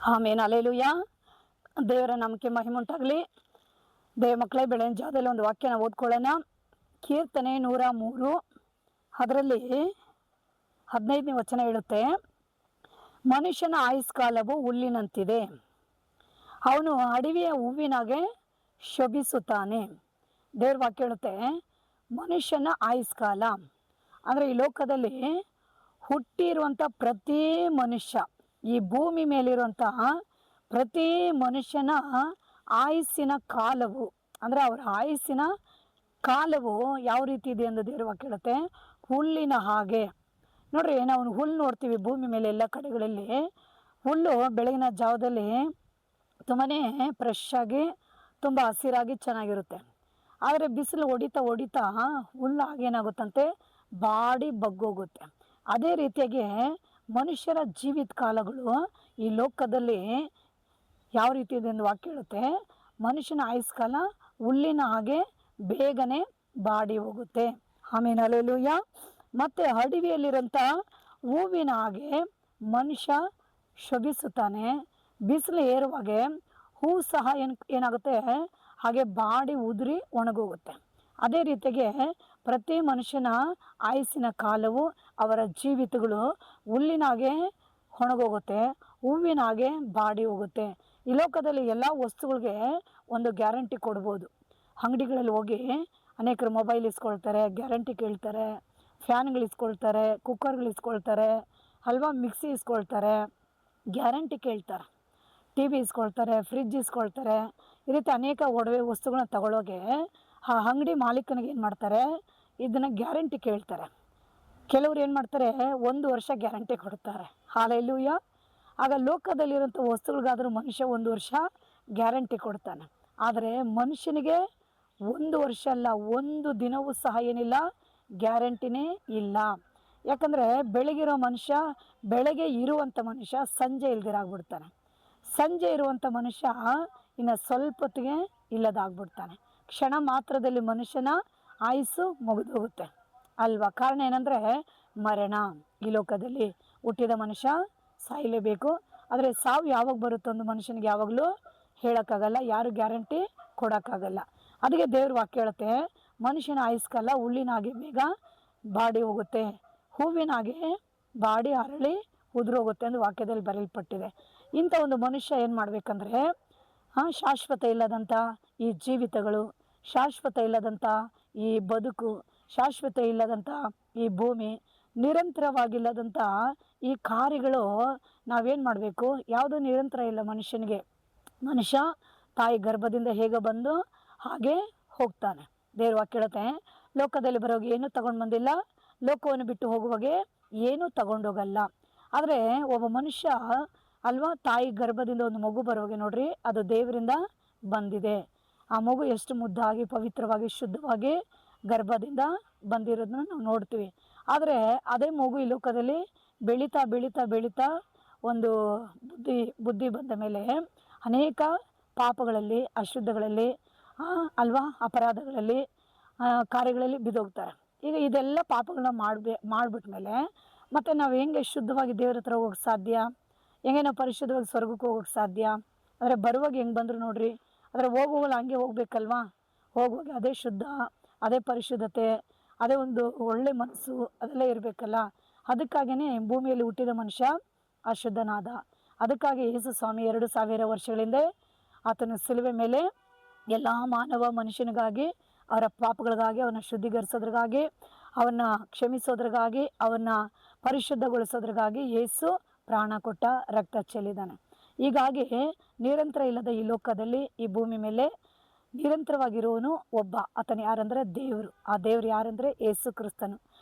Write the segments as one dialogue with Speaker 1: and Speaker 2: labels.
Speaker 1: ಆಮೇನ್ alleluia. ದೇವರ ನಾಮಕ್ಕೆ ಮಹಿಮೆ ಉಂಟಾಗಲಿ. ದೇವ ಮಕ್ಕಳೇ, ಬೆಳಗಿನ ಜಾವದಲ್ಲಿ ಒಂದು ವಾಕ್ಯನ ಓದ್ಕೊಳ್ಳೋಣ. ಕೀರ್ತನೆ 103 ಅದರಲ್ಲಿ 15ನೇ ವಚನ ಹೇಳುತ್ತೆ, ಮನುಷ್ಯನ ಆಯುಷ್ಕಾಲವು ಹುಲ್ಲಿನಂತಿದೆ, ಅವನು ಅಡವಿಯ ಹೂವಿನಾಗೆ ಶೋಭಿಸುತ್ತಾನೆ. ದೇವ್ರ ವಾಕ್ಯ ಹೇಳುತ್ತೆ, ಮನುಷ್ಯನ ಆಯುಷ್ಕಾಲ ಅಂದರೆ ಈ ಲೋಕದಲ್ಲಿ ಹುಟ್ಟಿರುವಂಥ ಪ್ರತಿ ಮನುಷ್ಯ, ಈ ಭೂಮಿ ಮೇಲಿರುವಂತಹ ಪ್ರತಿ ಮನುಷ್ಯನ ಆಯುಸ್ಸಿನ ಕಾಲವು ಅಂದರೆ ಅವರ ಆಯುಸ್ಸಿನ ಕಾಲವು ಯಾವ ರೀತಿ ಇದೆ ಎಂದು ದೇವ್ರ ವಾಕ್ಯ ಹೇಳುತ್ತೆ, ಹುಲ್ಲಿನ ಹಾಗೆ. ನೋಡ್ರಿ, ನಾವು ಹುಲ್ಲು ನೋಡ್ತೀವಿ ಭೂಮಿ ಮೇಲೆ ಎಲ್ಲ ಕಡೆಗಳಲ್ಲಿ. ಹುಲ್ಲು ಬೆಳಗಿನ ಜಾವದಲ್ಲಿ ತುಂಬಾ ಫ್ರೆಶ್ ಆಗಿ ತುಂಬ ಹಸಿರಾಗಿ ಚೆನ್ನಾಗಿರುತ್ತೆ. ಆದರೆ ಬಿಸಿಲು ಹೊಡಿತಾ ಹುಲ್ಲು ಆಗೇನಾಗುತ್ತಂತೆ, ಬಾಡಿ ಬಗ್ಗೋಗುತ್ತೆ. ಅದೇ ರೀತಿಯಾಗಿ ಮನುಷ್ಯರ ಜೀವಿತ ಕಾಲಗಳು ಈ ಲೋಕದಲ್ಲಿ ಯಾವ ರೀತಿ ಇದೆ ಎಂದು ವಾಕ್ಯ ಹೇಳುತ್ತೆ, ಮನುಷ್ಯನ ಆಯುಷ್ಕಾಲ ಹುಲ್ಲಿನ ಹಾಗೆ ಬೇಗನೆ ಬಾಡಿ ಹೋಗುತ್ತೆ. ಆಮೇಲೆ ಅಲ್ಲೇಲೂಯ. ಮತ್ತು ಅಡವಿಯಲ್ಲಿರೋಂಥ ಹೂವಿನ ಹಾಗೆ ಮನುಷ್ಯ ಶೋಭಿಸುತ್ತಾನೆ. ಬಿಸಿಲು ಏರುವಾಗೆ ಹೂ ಸಹ ಏನಾಗುತ್ತೆ, ಹಾಗೆ ಬಾಡಿ ಉದುರಿ ಒಣಗೋಗುತ್ತೆ. ಅದೇ ರೀತಿಗೆ ಪ್ರತಿ ಮನುಷ್ಯನ ಆಯುಸ್ಸಿನ ಕಾಲವು, ಅವರ ಜೀವಿತಗಳು ಹುಲ್ಲಿನಾಗೆ ಒಣಗೋಗುತ್ತೆ, ಹೂವಿನ ಹಾಗೆ ಬಾಡಿ ಹೋಗುತ್ತೆ. ಈ ಲೋಕದಲ್ಲಿ ಎಲ್ಲ ವಸ್ತುಗಳಿಗೆ ಒಂದು ಗ್ಯಾರಂಟಿ ಕೊಡ್ಬೋದು. ಅಂಗಡಿಗಳಲ್ಲಿ ಹೋಗಿ ಅನೇಕರು ಮೊಬೈಲ್ ಇಸ್ಕೊಳ್ತಾರೆ, ಗ್ಯಾರಂಟಿ ಕೇಳ್ತಾರೆ, ಫ್ಯಾನ್ಗಳು ಇಸ್ಕೊಳ್ತಾರೆ, ಕುಕ್ಕರ್ಗಳು ಇಸ್ಕೊಳ್ತಾರೆ ಅಲ್ವಾ, ಮಿಕ್ಸಿ ಇಸ್ಕೊಳ್ತಾರೆ, ಗ್ಯಾರಂಟಿ ಕೇಳ್ತಾರೆ, ಟಿ ವಿ ಇಸ್ಕೊಳ್ತಾರೆ, ಫ್ರಿಜ್ ಇಸ್ಕೊಳ್ತಾರೆ. ಈ ರೀತಿ ಅನೇಕ ಒಡವೆ ವಸ್ತುಗಳನ್ನ ತಗೊಳ್ಳೋಗೆ ಆ ಅಂಗಡಿ ಮಾಲೀಕನಿಗೆ ಏನು ಮಾಡ್ತಾರೆ, ಇದನ್ನು ಗ್ಯಾರಂಟಿ ಕೇಳ್ತಾರೆ. ಕೆಲವ್ರು ಏನು ಮಾಡ್ತಾರೆ, 1 ವರ್ಷ ಗ್ಯಾರಂಟಿ ಕೊಡ್ತಾರೆ. ಹಾಲೆಲೂಯ. ಆಗ ಲೋಕದಲ್ಲಿರೋಂಥ ವಸ್ತುಗಳಿಗಾದರೂ ಮನುಷ್ಯ 1 ವರ್ಷ ಗ್ಯಾರಂಟಿ ಕೊಡ್ತಾನೆ. ಆದರೆ ಮನುಷ್ಯನಿಗೆ 1 ವರ್ಷ ಅಲ್ಲ, 1 ದಿನವೂ ಸಹ ಏನಿಲ್ಲ, ಗ್ಯಾರಂಟಿನೇ ಇಲ್ಲ. ಯಾಕಂದರೆ ಬೆಳಗಿರೋ ಮನುಷ್ಯ, ಬೆಳಗ್ಗೆ ಇರುವಂಥ ಮನುಷ್ಯ ಸಂಜೆ ಇಲ್ದಿರಾಗ್ಬಿಡ್ತಾನೆ. ಸಂಜೆ ಇರುವಂಥ ಮನುಷ್ಯ ಇನ್ನು ಸ್ವಲ್ಪ ಹೊತ್ತಿಗೆ ಇಲ್ಲದಾಗ್ಬಿಡ್ತಾನೆ. ಕ್ಷಣ ಮಾತ್ರದಲ್ಲಿ ಮನುಷ್ಯನ ಆಯುಸ್ಸು ಮುಗಿದೋಗುತ್ತೆ ಅಲ್ವಾ. ಕಾರಣ ಏನಂದರೆ ಮರಣ. ಈ ಲೋಕದಲ್ಲಿ ಹುಟ್ಟಿದ ಮನುಷ್ಯ ಸಾಯಲೇಬೇಕು. ಆದರೆ ಸಾವು ಯಾವಾಗ ಬರುತ್ತೋ ಒಂದು ಮನುಷ್ಯನಿಗೆ ಯಾವಾಗಲೂ ಹೇಳೋಕ್ಕಾಗಲ್ಲ, ಯಾರು ಗ್ಯಾರಂಟಿ ಕೊಡೋಕ್ಕಾಗಲ್ಲ. ಅದಕ್ಕೆ ದೇವ್ರ ವಾಕ್ಯ ಹೇಳುತ್ತೆ, ಮನುಷ್ಯನ ಆಯುಷ್ಕಾಲ ಹುಲ್ಲಿನಾಗೆ ಬೇಗ ಬಾಡಿ ಹೋಗುತ್ತೆ, ಹೂವಿನಾಗೆ ಬಾಡಿ ಅರಳಿ ಉದುರೋಗುತ್ತೆ ಎಂದು ವಾಕ್ಯದಲ್ಲಿ ಬರೆಯಲ್ಪಟ್ಟಿದೆ. ಇಂಥ ಒಂದು ಮನುಷ್ಯ ಏನು ಮಾಡಬೇಕಂದ್ರೆ, ಶಾಶ್ವತ ಇಲ್ಲದಂಥ ಈ ಜೀವಿತಗಳು, ಶಾಶ್ವತ ಇಲ್ಲದಂಥ ಈ ಬದುಕು, ಶಾಶ್ವತ ಇಲ್ಲದಂಥ ಈ ಭೂಮಿ, ನಿರಂತರವಾಗಿಲ್ಲದಂಥ ಈ ಕಾರ್ಯಗಳು ನಾವೇನು ಮಾಡಬೇಕು, ಯಾವುದೂ ನಿರಂತರ ಇಲ್ಲ ಮನುಷ್ಯನಿಗೆ. ಮನುಷ್ಯ ತಾಯಿ ಗರ್ಭದಿಂದ ಹೇಗೆ ಬಂದು ಹಾಗೆ ಹೋಗ್ತಾನೆ. ದೇವ್ರ ವಾಕ್ಯ ಹೇಳುತ್ತೆ, ಲೋಕದಲ್ಲಿ ಬರೋಗಿ ಏನೂ ತಗೊಂಡು ಬಂದಿಲ್ಲ, ಲೋಕವನ್ನು ಬಿಟ್ಟು ಹೋಗುವಾಗೆ ಏನೂ ತಗೊಂಡೋಗಲ್ಲ. ಆದರೆ ಒಬ್ಬ ಮನುಷ್ಯ ಅಲ್ವಾ, ತಾಯಿ ಗರ್ಭದಿಂದ ಒಂದು ಮಗು ಬರೋಗೆ ನೋಡ್ರಿ, ಅದು ದೇವರಿಂದ ಬಂದಿದೆ. ಆ ಮಗು ಎಷ್ಟು ಮುದ್ದಾಗಿ, ಪವಿತ್ರವಾಗಿ, ಶುದ್ಧವಾಗಿ ಗರ್ಭದಿಂದ ಬಂದಿರೋದನ್ನ ನಾವು ನೋಡ್ತೀವಿ. ಆದರೆ ಅದೇ ಮಗು ಈ ಲೋಕದಲ್ಲಿ ಬೆಳೀತಾ ಬೆಳೀತಾ ಬೆಳೀತಾ ಒಂದು ಬುದ್ಧಿ ಬಂದ ಮೇಲೆ ಅನೇಕ ಪಾಪಗಳಲ್ಲಿ, ಅಶುದ್ಧಗಳಲ್ಲಿ ಅಲ್ವಾ, ಅಪರಾಧಗಳಲ್ಲಿ, ಕಾರ್ಯಗಳಲ್ಲಿ ಬಿದ್ದೋಗ್ತಾರೆ. ಈಗ ಇದೆಲ್ಲ ಪಾಪಗಳನ್ನ ಮಾಡಿಬಿಟ್ಮೇಲೆ ಮತ್ತು ನಾವು ಹೆಂಗೆ ಶುದ್ಧವಾಗಿ ದೇವ್ರ ಹತ್ರ ಹೋಗೋಕ್ಕೆ ಸಾಧ್ಯ, ಹೆಂಗೆ ನಾವು ಪರಿಶುದ್ಧವಾಗಿ ಸ್ವರ್ಗಕ್ಕೆ ಹೋಗೋಕ್ಕೆ ಸಾಧ್ಯ? ಅಂದರೆ ಬರುವಾಗ ಹೆಂಗೆ ಬಂದರು ನೋಡ್ರಿ, ಆದರೆ ಹೋಗುವಲ್ಲ ಹಂಗೆ ಹೋಗ್ಬೇಕಲ್ವಾ. ಹೋಗುವಾಗ ಅದೇ ಶುದ್ಧ, ಅದೇ ಪರಿಶುದ್ಧತೆ, ಅದೇ ಒಂದು ಒಳ್ಳೆ ಮನಸ್ಸು ಅದೆಲ್ಲ ಇರಬೇಕಲ್ಲ. ಅದಕ್ಕಾಗಿಯೇ ಭೂಮಿಯಲ್ಲಿ ಹುಟ್ಟಿದ ಮನುಷ್ಯ ಅಶುದ್ಧನಾದ. ಅದಕ್ಕಾಗಿ ಯೇಸು ಸ್ವಾಮಿ 2000 ವರ್ಷಗಳಿಂದ ಆತನ ಸಿಲುವೆ ಮೇಲೆ ಎಲ್ಲ ಮಾನವ ಮನುಷ್ಯನಿಗಾಗಿ, ಅವರ ಪಾಪಗಳಿಗಾಗಿ, ಅವನ್ನ ಶುದ್ಧೀಕರಿಸೋದ್ರಿಗಾಗಿ, ಅವನ್ನ ಕ್ಷಮಿಸೋದ್ರಿಗಾಗಿ, ಅವನ್ನ ಪರಿಶುದ್ಧಗೊಳಿಸೋದ್ರಿಗಾಗಿ ಯೇಸು ಪ್ರಾಣ ಕೊಟ್ಟ, ರಕ್ತ ಚೆಲ್ಲಿದ್ದಾನೆ. ಹೀಗಾಗಿ ನಿರಂತರ ಇಲ್ಲದ ಈ ಲೋಕದಲ್ಲಿ, ಈ ಭೂಮಿ ಮೇಲೆ ನಿರಂತರವಾಗಿರುವನು ಒಬ್ಬ, ಆತನು ಯಾರಂದರೆ ದೇವರು. ಆ ದೇವರು ಯಾರಂದರೆ ಯೇಸು ಕ್ರಿಸ್ತನು.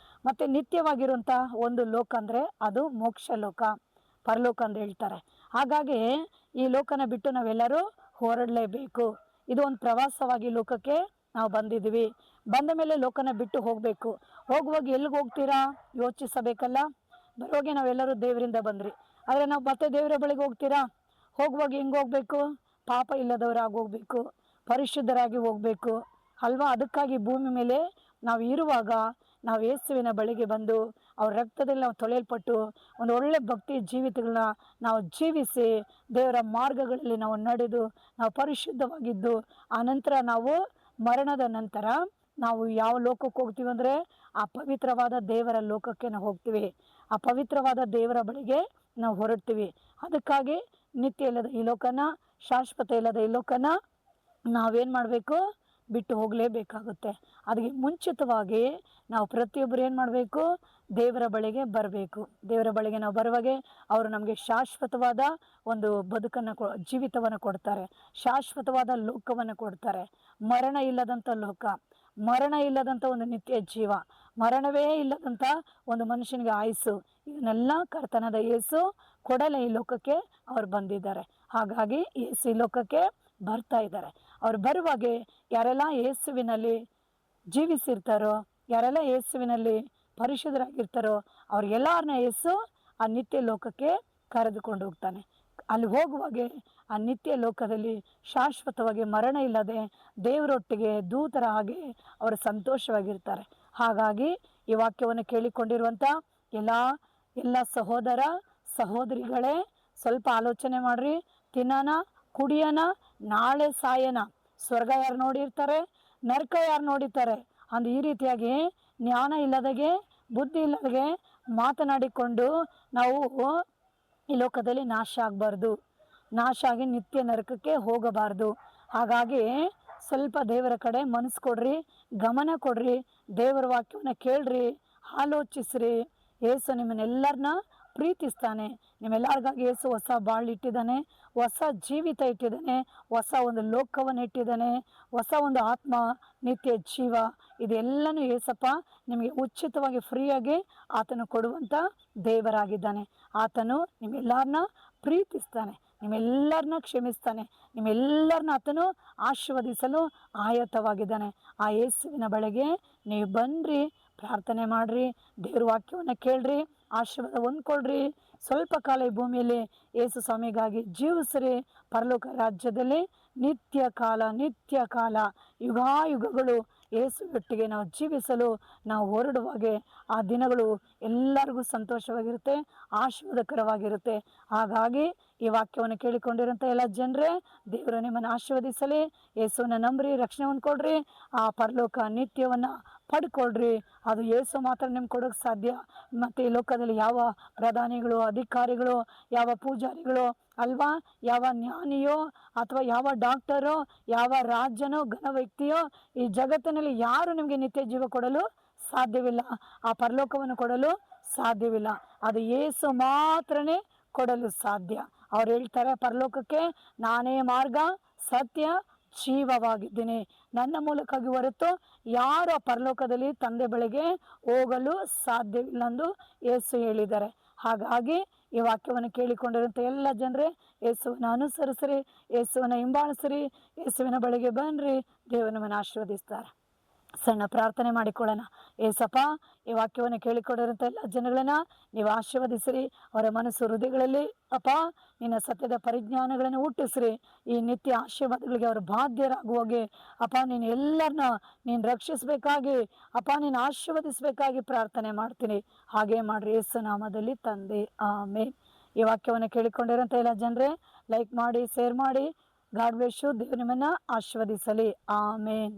Speaker 1: ಮತ್ತು ನಿತ್ಯವಾಗಿರುವಂಥ ಒಂದು ಲೋಕ ಅಂದರೆ ಅದು ಮೋಕ್ಷ ಲೋಕ, ಪರಲೋಕ ಅಂತ ಹೇಳ್ತಾರೆ. ಹಾಗಾಗಿ ಈ ಲೋಕನ ಬಿಟ್ಟು ನಾವೆಲ್ಲರೂ ಹೊರಡಲೇಬೇಕು. ಇದು ಒಂದು ಪ್ರವಾಸವಾಗಿ ಲೋಕಕ್ಕೆ ನಾವು ಬಂದಿದ್ದೀವಿ. ಬಂದ ಮೇಲೆ ಲೋಕನ ಬಿಟ್ಟು ಹೋಗಬೇಕು. ಹೋಗುವಾಗ ಎಲ್ಲಿಗೆ ಹೋಗ್ತೀರಾ ಯೋಚಿಸಬೇಕಲ್ಲ. ಬರೋಗೆ ನಾವೆಲ್ಲರೂ ದೇವರಿಂದ ಬಂದ್ರಿ, ಆದರೆ ನಾವು ಮತ್ತೆ ದೇವರ ಬಳಿಗೆ ಹೋಗ್ತೀರಾ? ಹೋಗುವಾಗ ಹೆಂಗೆ ಹೋಗಬೇಕು? ಪಾಪ ಇಲ್ಲದವರಾಗಿ ಹೋಗಬೇಕು, ಪರಿಶುದ್ಧರಾಗಿ ಹೋಗಬೇಕು ಅಲ್ವಾ. ಅದಕ್ಕಾಗಿ ಭೂಮಿ ಮೇಲೆ ನಾವು ಇರುವಾಗ ನಾವು ಯೇಸುವಿನ ಬಳಿಗೆ ಬಂದು ಅವ್ರ ರಕ್ತದಲ್ಲಿ ನಾವು ತೊಳೆಯಲ್ಪಟ್ಟು ಒಂದು ಒಳ್ಳೆ ಭಕ್ತಿ ಜೀವಿತಗಳನ್ನ ನಾವು ಜೀವಿಸಿ ದೇವರ ಮಾರ್ಗಗಳಲ್ಲಿ ನಾವು ನಡೆದು ನಾವು ಪರಿಶುದ್ಧವಾಗಿದ್ದು ಆನಂತರ ನಾವು ಮರಣದ ನಂತರ ನಾವು ಯಾವ ಲೋಕಕ್ಕೆ ಹೋಗ್ತೀವಿ ಅಂದರೆ ಆ ಪವಿತ್ರವಾದ ದೇವರ ಲೋಕಕ್ಕೆ ನಾವು ಹೋಗ್ತೀವಿ. ಆ ಪವಿತ್ರವಾದ ದೇವರ ಬಳಿಗೆ ನಾವು ಹೊರಡ್ತೀವಿ. ಅದಕ್ಕಾಗಿ ನಿತ್ಯ ಇಲ್ಲದ ಈ ಲೋಕನ, ಶಾಶ್ವತ ಇಲ್ಲದ ಈ ಲೋಕನ ನಾವೇನು ಮಾಡಬೇಕು? ಬಿಟ್ಟು ಹೋಗಲೇಬೇಕಾಗುತ್ತೆ. ಅದಕ್ಕೆ ಮುಂಚಿತವಾಗಿ ನಾವು ಪ್ರತಿಯೊಬ್ಬರು ಏನು ಮಾಡಬೇಕು? ದೇವರ ಬಳಿಗೆ ಬರಬೇಕು. ದೇವರ ಬಳಿಗೆ ನಾವು ಬರುವಾಗೆ ಅವರು ನಮಗೆ ಶಾಶ್ವತವಾದ ಒಂದು ಬದುಕನ್ನು ಜೀವಿತವನ್ನು ಕೊಡ್ತಾರೆ, ಶಾಶ್ವತವಾದ ಲೋಕವನ್ನು ಕೊಡ್ತಾರೆ. ಮರಣ ಇಲ್ಲದಂಥ ಲೋಕ, ಮರಣ ಇಲ್ಲದಂಥ ಒಂದು ನಿತ್ಯ ಜೀವ, ಮರಣವೇ ಇಲ್ಲದಂಥ ಒಂದು ಮನುಷ್ಯನಿಗೆ ಆಯುಸ್ಸು, ಇದನ್ನೆಲ್ಲ ಕರ್ತನಾದ ಯೇಸು ಕೊಡಲೇ ಈ ಲೋಕಕ್ಕೆ ಅವ್ರು ಬಂದಿದ್ದಾರೆ. ಹಾಗಾಗಿ ಯೇಸು ಈ ಲೋಕಕ್ಕೆ ಬರ್ತಾ ಇದ್ದಾರೆ. ಅವ್ರು ಬರುವಾಗೆ ಯಾರೆಲ್ಲ ಯೇಸುವಿನಲ್ಲಿ ಜೀವಿಸಿರ್ತಾರೋ, ಯಾರೆಲ್ಲ ಯೇಸುವಿನಲ್ಲಿ ಪರಿಶುದ್ಧರಾಗಿರ್ತಾರೋ ಅವ್ರಿಗೆಲ್ಲರನ್ನ ಯೇಸು ಆ ನಿತ್ಯ ಲೋಕಕ್ಕೆ ಕರೆದುಕೊಂಡು ಹೋಗ್ತಾನೆ. ಅಲ್ಲಿ ಹೋಗುವಾಗೆ ಆ ನಿತ್ಯ ಲೋಕದಲ್ಲಿ ಶಾಶ್ವತವಾಗಿ ಮರಣ ಇಲ್ಲದೆ ದೇವರೊಟ್ಟಿಗೆ ದೂತರ ಹಾಗೆ ಅವರು ಸಂತೋಷವಾಗಿರ್ತಾರೆ. ಹಾಗಾಗಿ ಈ ವಾಕ್ಯವನ್ನು ಕೇಳಿಕೊಂಡಿರುವಂಥ ಎಲ್ಲ ಸಹೋದರ ಸಹೋದರಿಗಳೇ, ಸ್ವಲ್ಪ ಆಲೋಚನೆ ಮಾಡ್ರಿ. ತಿನ್ನೋಣ, ಕುಡಿಯೋಣ, ನಾಳೆ ಸಾಯನ. ಸ್ವರ್ಗ ಯಾರು ನೋಡಿರ್ತಾರೆ, ನರಕ ಯಾರು ನೋಡಿರ್ತಾರೆ ಅಂದು ಈ ರೀತಿಯಾಗಿ ಜ್ಞಾನ ಇಲ್ಲದಾಗೆ, ಬುದ್ಧಿ ಇಲ್ಲದಾಗೆ ಮಾತನಾಡಿಕೊಂಡು ನಾವು ಈ ಲೋಕದಲ್ಲಿ ನಾಶ ಆಗಬಾರ್ದು, ನಾಶ ಆಗಿ ನಿತ್ಯ ನರಕಕ್ಕೆ ಹೋಗಬಾರ್ದು. ಹಾಗಾಗಿ ಸ್ವಲ್ಪ ದೇವರ ಕಡೆ ಮನಸ್ಸು ಕೊಡ್ರಿ, ಗಮನ ಕೊಡ್ರಿ, ದೇವರ ವಾಕ್ಯವನ್ನು ಕೇಳ್ರಿ, ಆಲೋಚಿಸ್ರಿ. ಯೇಸು ನಿಮ್ಮನ್ನೆಲ್ಲರನ್ನ ಪ್ರೀತಿಸ್ತಾನೆ. ನಿಮ್ಮೆಲ್ಲರಿಗಾಗಿ ಯೇಸು ಹೊಸ ಬಾಳು ಇಟ್ಟಿದ್ದಾನೆ, ಹೊಸ ಜೀವಿತ ಇಟ್ಟಿದ್ದಾನೆ, ಹೊಸ ಒಂದು ಲೋಕವನ್ನು ಇಟ್ಟಿದ್ದಾನೆ, ಹೊಸ ಒಂದು ಆತ್ಮ, ನಿತ್ಯ ಜೀವ. ಇದೆಲ್ಲನೂ ಯೇಸಪ್ಪ ನಿಮಗೆ ಉಚಿತವಾಗಿ ಫ್ರೀಯಾಗಿ ಆತನು ಕೊಡುವಂಥ ದೇವರಾಗಿದ್ದಾನೆ. ಆತನು ನಿಮ್ಮೆಲ್ಲರನ್ನ ಪ್ರೀತಿಸ್ತಾನೆ, ನಿಮ್ಮೆಲ್ಲರನ್ನ ಕ್ಷಮಿಸ್ತಾನೆ, ನಿಮ್ಮೆಲ್ಲರನ್ನ ಆತನು ಆಶೀರ್ವದಿಸಲು ಆಯತ್ತವಾಗಿದ್ದಾನೆ. ಆ ಯೇಸುವಿನ ಬಳಿಗೆ ನೀವು ಬನ್ನಿರಿ, ಪ್ರಾರ್ಥನೆ ಮಾಡಿರಿ, ದೇವ್ರ ವಾಕ್ಯವನ್ನು ಕೇಳ್ರಿ, ಆಶೀರ್ವಾದ ಹೊಂದ್ಕೊಳ್ರಿ. ಸ್ವಲ್ಪ ಕಾಲ ಈ ಭೂಮಿಯಲ್ಲಿ ಯೇಸು ಸ್ವಾಮಿಗಾಗಿ ಜೀವಿಸ್ರಿ. ಪರಲೋಕ ರಾಜ್ಯದಲ್ಲಿ ನಿತ್ಯ ಕಾಲ ಯುಗಾಯುಗಗಳು ಯೇಸುವೊಟ್ಟಿಗೆ ನಾವು ಜೀವಿಸಲು ನಾವು ಹೊರಡುವಾಗೆ ಆ ದಿನಗಳು ಎಲ್ಲರಿಗೂ ಸಂತೋಷವಾಗಿರುತ್ತೆ, ಆಶೀರ್ವಾದಕರವಾಗಿರುತ್ತೆ. ಹಾಗಾಗಿ ಈ ವಾಕ್ಯವನ್ನು ಕೇಳಿಕೊಂಡಿರೋಂಥ ಎಲ್ಲ ಜನರೇ, ದೇವರು ನಿಮ್ಮನ್ನು ಆಶೀರ್ವದಿಸಲಿ. ಯೇಸುವನ್ನು ನಂಬ್ರಿ, ರಕ್ಷಣೆ ಹೊಂದ್ಕೊಳ್ರಿ, ಆ ಪರಲೋಕ ನಿತ್ಯವನ್ನು ಪಡ್ಕೊಳ್ರಿ. ಅದು ಯೇಸು ಮಾತ್ರ ನಿಮ್ಗೆ ಕೊಡೋಕ್ಕೆ ಸಾಧ್ಯ. ಮತ್ತು ಈ ಲೋಕದಲ್ಲಿ ಯಾವ ಪ್ರಧಾನಿಗಳು, ಅಧಿಕಾರಿಗಳು, ಯಾವ ಪೂಜಾರಿಗಳು ಅಲ್ವಾ, ಯಾವ ಜ್ಞಾನಿಯೋ ಅಥವಾ ಯಾವ ಡಾಕ್ಟರೋ, ಯಾವ ರಾಜನೋ, ಘನ ವ್ಯಕ್ತಿಯೋ, ಈ ಜಗತ್ತಿನಲ್ಲಿ ಯಾರು ನಿಮಗೆ ನಿತ್ಯ ಜೀವ ಕೊಡಲು ಸಾಧ್ಯವಿಲ್ಲ, ಆ ಪರಲೋಕವನ್ನು ಕೊಡಲು ಸಾಧ್ಯವಿಲ್ಲ. ಅದು ಯೇಸು ಮಾತ್ರನೇ ಕೊಡಲು ಸಾಧ್ಯ. ಅವ್ರು ಹೇಳ್ತಾರೆ, ಪರಲೋಕಕ್ಕೆ ನಾನೇ ಮಾರ್ಗ, ಸತ್ಯ, ಜೀವವಾಗಿದ್ದೀನಿ, ನನ್ನ ಮೂಲಕವಾಗಿ ಹೊರತು ಯಾರು ಪರಲೋಕದಲ್ಲಿ ತಂದೆ ಬಳಿಗೆ ಹೋಗಲು ಸಾಧ್ಯವಿಲ್ಲ ಎಂದು ಯೇಸು ಹೇಳಿದ್ದಾರೆ. ಹಾಗಾಗಿ ಈ ವಾಕ್ಯವನ್ನು ಕೇಳಿಕೊಂಡಿರುವಂಥ ಎಲ್ಲ ಜನರೇ, ಯೇಸುವನ್ನು ಅನುಸರಿಸ್ರಿ, ಯೇಸುವನ್ನು ಹಿಂಬಾಲಿಸ್ರಿ, ಯೇಸುವಿನ ಬಳಿಗೆ ಬನ್ನಿರಿ, ದೇವರು ನಮ್ಮನ್ನು ಆಶೀರ್ವದಿಸ್ತಾರೆ. ಸಣ್ಣ ಪ್ರಾರ್ಥನೆ ಮಾಡಿಕೊಳ್ಳೋಣ. ಏಸಪ್ಪ, ಈ ವಾಕ್ಯವನ್ನು ಕೇಳಿಕೊಂಡಿರೋಂಥ ಎಲ್ಲ ಜನಗಳನ್ನ ನೀವು ಆಶೀರ್ವದಿಸ್ರಿ. ಅವರ ಮನಸ್ಸು ಹೃದಯಗಳಲ್ಲಿ ಅಪ್ಪ ನಿನ್ನ ಸತ್ಯದ ಪರಿಜ್ಞಾನಗಳನ್ನು ಹುಟ್ಟಿಸ್ರಿ. ಈ ನಿತ್ಯ ಆಶೀರ್ವಾದಗಳಿಗೆ ಅವರು ಬಾಧ್ಯರಾಗುವಾಗೆ ಅಪ್ಪ ನೀನು ಎಲ್ಲರನ್ನ ನೀನು ರಕ್ಷಿಸಬೇಕಾಗಿ ಅಪ್ಪ ನೀನು ಆಶೀರ್ವದಿಸಬೇಕಾಗಿ ಪ್ರಾರ್ಥನೆ ಮಾಡ್ತೀನಿ. ಹಾಗೇ ಮಾಡ್ರಿ, ಯೇಸು ನಾಮದಲ್ಲಿ ತಂದೆ, ಆಮೇನ್. ಈ ವಾಕ್ಯವನ್ನು ಕೇಳಿಕೊಂಡಿರೋಂಥ ಎಲ್ಲ ಜನರೇ ಲೈಕ್ ಮಾಡಿ, ಶೇರ್ ಮಾಡಿ. God bless you. ದೇವರು ನಿಮ್ಮನ್ನು ಆಶೀರ್ವದಿಸಲಿ. ಆಮೇನ್.